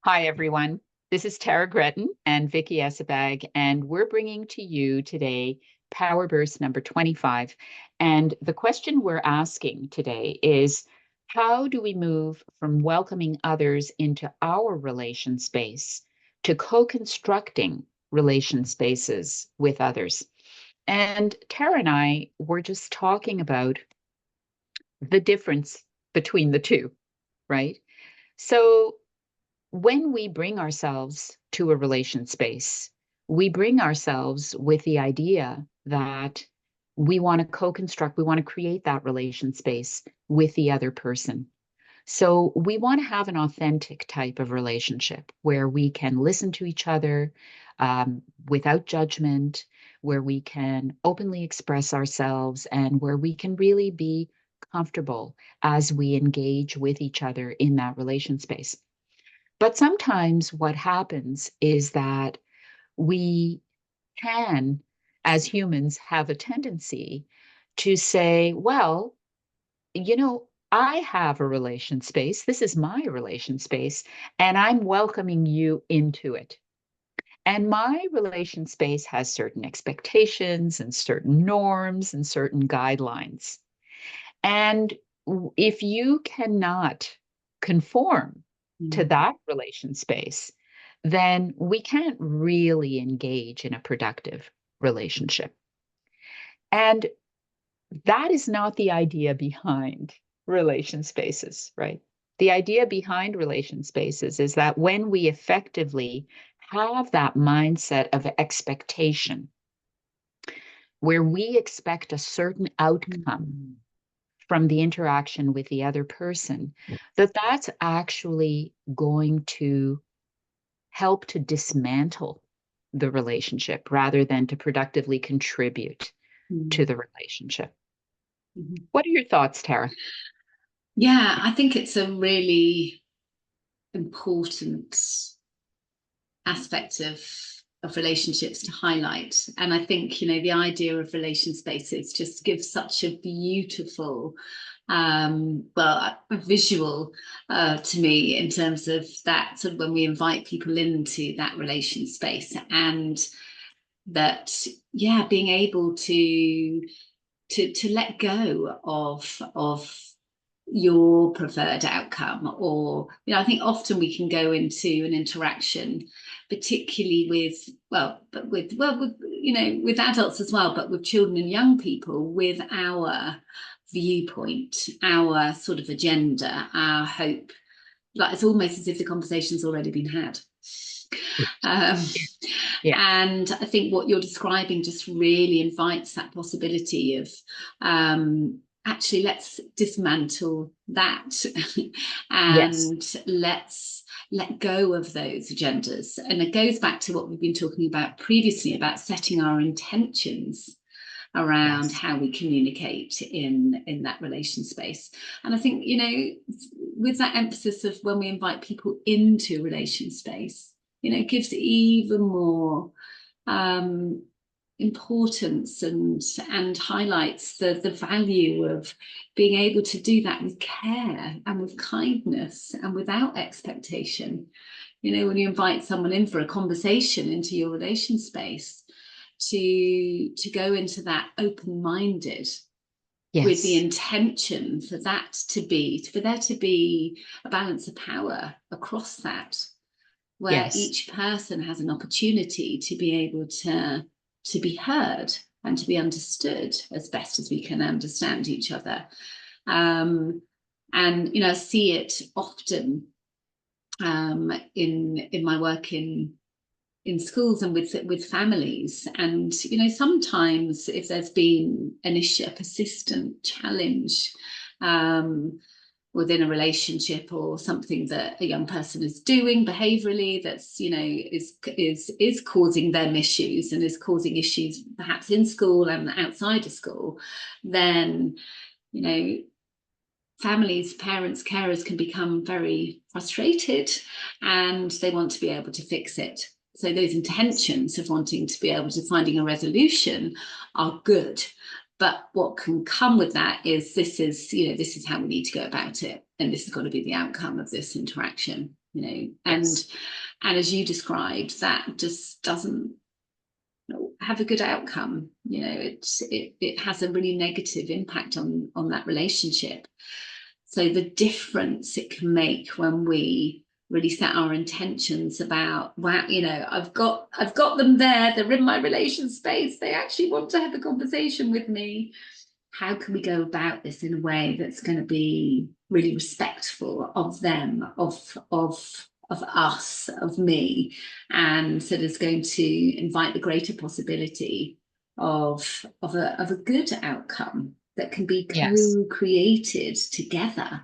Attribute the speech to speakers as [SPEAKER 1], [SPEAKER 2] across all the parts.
[SPEAKER 1] Hi, everyone. This is Gretton and Vicky Essebag, and we're bringing to you today Power Burst number 25. And the question we're asking today is, how do we move from welcoming others into our relation space to co-constructing relation spaces with others? And Tara and I were just talking about the difference between the two, right? So when we bring ourselves to a relation space, we bring ourselves with the idea that we want to co-construct, we want to create that relation space with the other person. So we want to have an authentic type of relationship where we can listen to each other without judgment, where we can openly express ourselves, and where we can really be comfortable as we engage with each other in that relation space. But sometimes what happens is that we can, as humans, have a tendency to say, well, I have a relation space. This is my relation space, and I'm welcoming you into it. And my relation space has certain expectations and certain norms and certain guidelines. And if you cannot conform to that relation space, then we can't really engage in a productive relationship. And that is not the idea behind relation spaces, right? The idea behind relation spaces is that when we effectively have that mindset of expectation, where we expect a certain outcome from the interaction with the other person, that's actually going to help to dismantle the relationship rather than to productively contribute to the relationship. What are your thoughts, Tara?
[SPEAKER 2] Yeah, I think it's a really important aspect of relationships to highlight. And I think, the idea of relation spaces just gives such a beautiful a visual to me in terms of that sort of when we invite people into that relation space, and that being able to let go of your preferred outcome. Or I think often we can go into an interaction, particularly with adults as well, but with children and young people, with our viewpoint, our sort of agenda, our hope. Like, it's almost as if the conversation's already been had.
[SPEAKER 1] Yeah.
[SPEAKER 2] And I think what you're describing just really invites that possibility of actually, let's dismantle that and
[SPEAKER 1] Yes.
[SPEAKER 2] let's let go of those agendas. And it goes back to what we've been talking about previously, about setting our intentions around
[SPEAKER 1] Yes.
[SPEAKER 2] how we communicate in that relation space. And I think, with that emphasis of when we invite people into relation space, it gives even more importance and highlights the value of being able to do that with care and with kindness and without expectation. When you invite someone in for a conversation into your relation space, to go into that open-minded, with the
[SPEAKER 1] Yes.
[SPEAKER 2] intention for there to be a balance of power across that, where
[SPEAKER 1] Yes.
[SPEAKER 2] each person has an opportunity to be able to be heard and to be understood as best as we can understand each other. And I see it often in my work in schools and with families. And sometimes if there's been an issue, a persistent challenge within a relationship, or something that a young person is doing behaviorally that's is causing them issues, and is causing issues perhaps in school and outside of school, then families, parents, carers can become very frustrated, and they want to be able to fix it. So those intentions of wanting to be able to finding a resolution are good, But what can come with that is this is how we need to go about it, and this has got to be the outcome of this interaction, and as you described, that just doesn't have a good outcome. It has a really negative impact on that relationship. So the difference it can make when we really set our intentions about, wow, I've got them there, they're in my relation space, they actually want to have a conversation with me. How can we go about this in a way that's going to be really respectful of them, of us, of me, and that is going to invite the greater possibility of a good outcome that can be co-created together.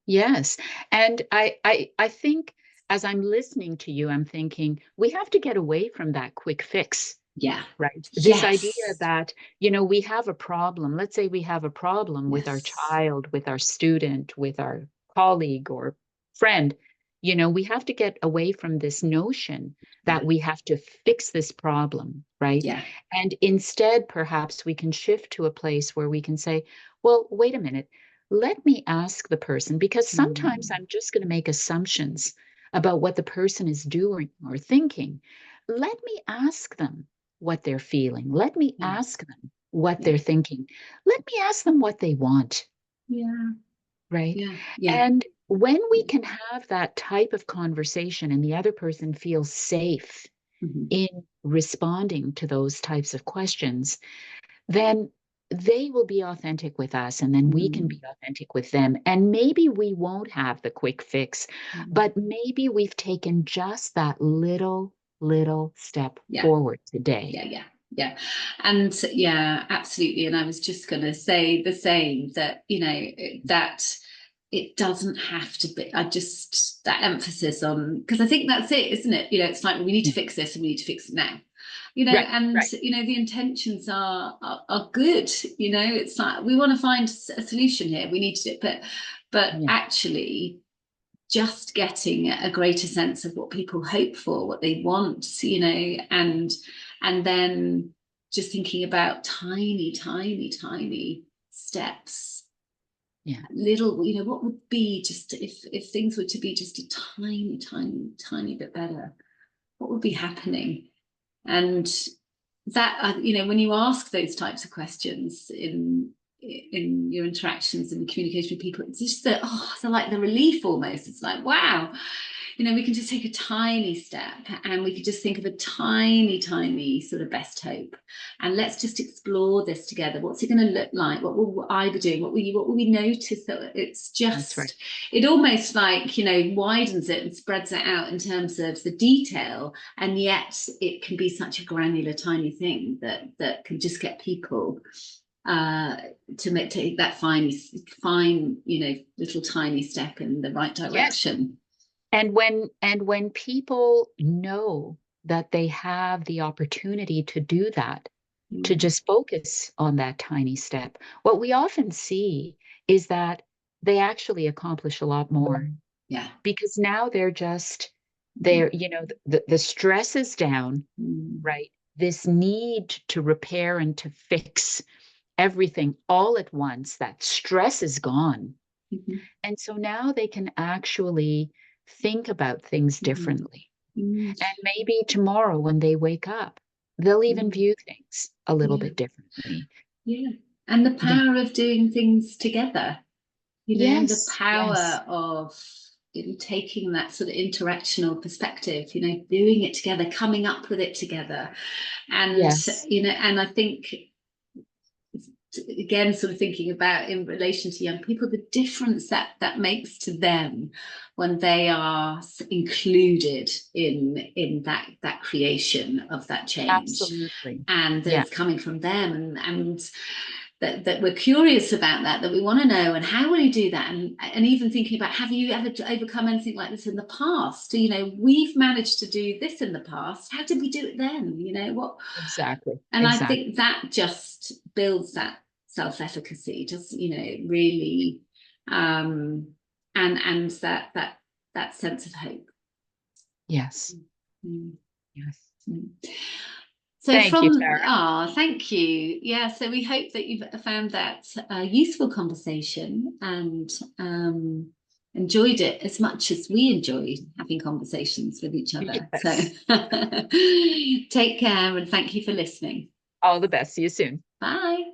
[SPEAKER 1] Yes. And I think as I'm listening to you, I'm thinking we have to get away from that quick fix.
[SPEAKER 2] Yeah.
[SPEAKER 1] Right. This idea that, we have a problem. Let's say we have a problem with our child, with our student, with our colleague or friend. We have to get away from this notion that we have to fix this problem, right?
[SPEAKER 2] Yeah.
[SPEAKER 1] And instead, perhaps we can shift to a place where we can say, well, wait a minute, let me ask the person, because sometimes I'm just going to make assumptions about what the person is doing or thinking. Let me ask them what they're feeling. Let me ask them what they're thinking. Let me ask them what they want.
[SPEAKER 2] Yeah.
[SPEAKER 1] Right.
[SPEAKER 2] Yeah.
[SPEAKER 1] And when we can have that type of conversation and the other person feels safe in responding to those types of questions, then they will be authentic with us, and then we can be authentic with them. And maybe we won't have the quick fix, but maybe we've taken just that little step forward today.
[SPEAKER 2] Yeah. And absolutely. And I was just going to say the same, that, that it doesn't have to be, that emphasis on, because I think that's it, isn't it? It's like, we need to fix this and we need to fix it now. The intentions are good. It's like, we want to find a solution here. We need to do it, but actually just getting a greater sense of what people hope for, what they want, and then just thinking about tiny steps. Little, what would be just if things were to be just a tiny bit better, what would be happening? And that, when you ask those types of questions in your interactions and communication with people, it's just so like the relief almost. It's like, wow, we can just take a tiny step and we could just think of a tiny sort of best hope, and let's just explore this together. What's it going to look like? What will I be doing? What will we notice? That it's just, it almost like, widens it and spreads it out in terms of the detail, and yet it can be such a granular tiny thing that can just get people to take that fine little tiny step in the right direction.
[SPEAKER 1] And when people know that they have the opportunity to do that, to just focus on that tiny step, what we often see is that they actually accomplish a lot more.
[SPEAKER 2] Yeah.
[SPEAKER 1] Because now the stress is down, right? This need to repair and to fix everything all at once, that stress is gone. And so now they can actually think about things differently. And maybe tomorrow when they wake up, they'll even view things a little bit differently.
[SPEAKER 2] Yeah. And the power of doing things together, the power of taking that sort of interactional perspective, doing it together, coming up with it together. And, and I think, again, sort of thinking about in relation to young people, the difference that makes to them when they are included in that creation of that change.
[SPEAKER 1] Absolutely.
[SPEAKER 2] And that it's coming from them, and that we're curious about that we want to know, and how will you do that, and even thinking about, have you ever overcome anything like this in the past? We've managed to do this in the past, how did we do it then? What exactly? And I think that just builds that self-efficacy, just really, and that sense of hope.
[SPEAKER 1] Yes. Yes.
[SPEAKER 2] So
[SPEAKER 1] Thank you,
[SPEAKER 2] from,
[SPEAKER 1] Tara.
[SPEAKER 2] thank you. Yeah, so we hope that you've found that a useful conversation and enjoyed it as much as we enjoyed having conversations with each other. So
[SPEAKER 1] Yes.
[SPEAKER 2] take care and thank you for listening.
[SPEAKER 1] All the best. See you soon.
[SPEAKER 2] Bye.